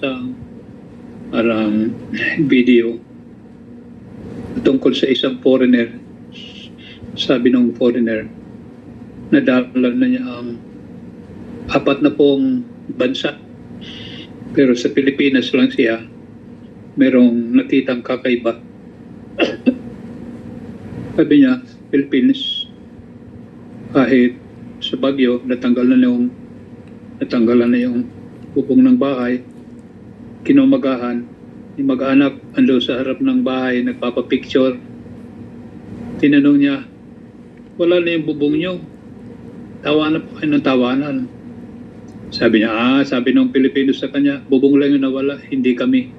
isang parang video tungkol sa isang foreigner. Sabi ng foreigner, nadala na niya ang 4 na pong bansa. Pero sa Pilipinas lang siya, merong nakitang kakaiba. Sabi niya, Philippines, kahit sa Baguio, natanggalan na yung bubong ng bahay, kinumagahan, yung mag-anak ando sa harap ng bahay, nagpapapicture. Tinanong niya, wala na yung bubong niyo. Tawanan pa kayo ng tawanan. Sabi niya, sabi ng Pilipino sa kanya, bubong lang yung nawala, hindi kami.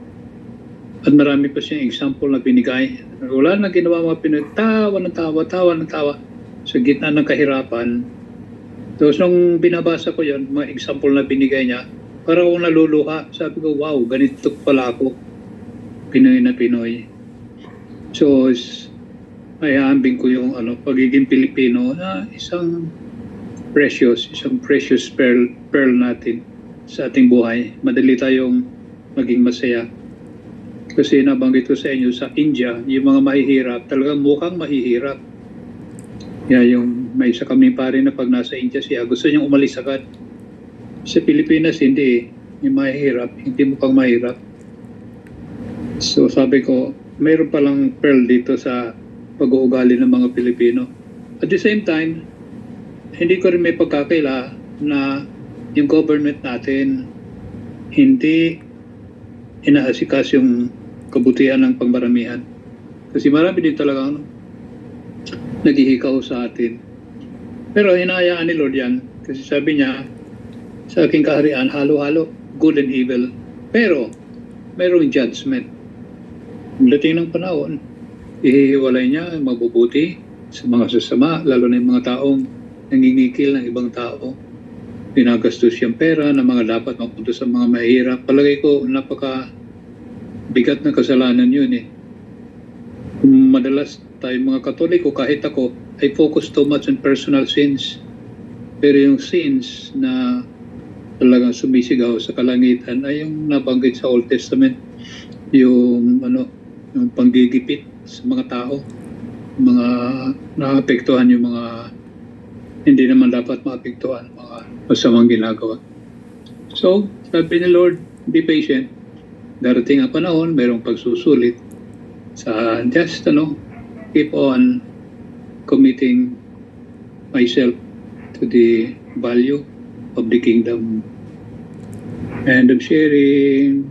At marami pa siyang example na binigay. Wala na ginawa mga Pinoy, tawa ng tawa. Sa gitna ng kahirapan. Tapos nung binabasa ko yon, mga example na binigay niya, parang akong naluluha. Sabi ko, wow, ganito pala ako. Pinoy na Pinoy. So, ayambing ko yung pagiging Pilipino na isang precious pearl natin sa ating buhay. Madali tayong maging masaya. Kasi nabanggit ko sa inyo, sa India, yung mga mahihirap, talagang mukhang mahihirap. Yung may isa kami pare na pag nasa India siya, gusto niyang umalis agad. Sa Pilipinas, hindi. Yung mahihirap, hindi mukhang mahirap. So sabi ko, mayroon palang pearl dito sa pag-uugali ng mga Pilipino. At the same time, hindi ko rin may pagkakaila na yung government natin hindi inaasikas yung kabutihan ng pangmaramihan. Kasi marami din talaga naghihikaw sa atin. Pero hinahayaan ni Lord yan. Kasi sabi niya, sa aking kaharian, halo-halo, good and evil. Pero, mayroong judgment. Pagdating ng panahon, ihihiwalay niya ang mabubuti sa mga sasama, lalo na yung mga taong nangingikil ng ibang tao. Pinagastos yung pera na mga dapat mapunta sa mga mahirap. Palagay ko, napaka bigat na kasalanan yun eh. Madalas tayong mga Katoliko, kahit ako, I focus too much on personal sins. Pero yung sins na talagang sumisigaw sa kalangitan ay yung nabanggit sa Old Testament, yung yung panggigipit sa mga tao, mga naapektuhan yung mga hindi naman dapat maapektuhan, mga masamang ginagawa. So, sabi ni Lord, be patient. Darating ang panahon, mayroong pagsusulit sa just keep on committing myself to the value of the kingdom. And I'm sharing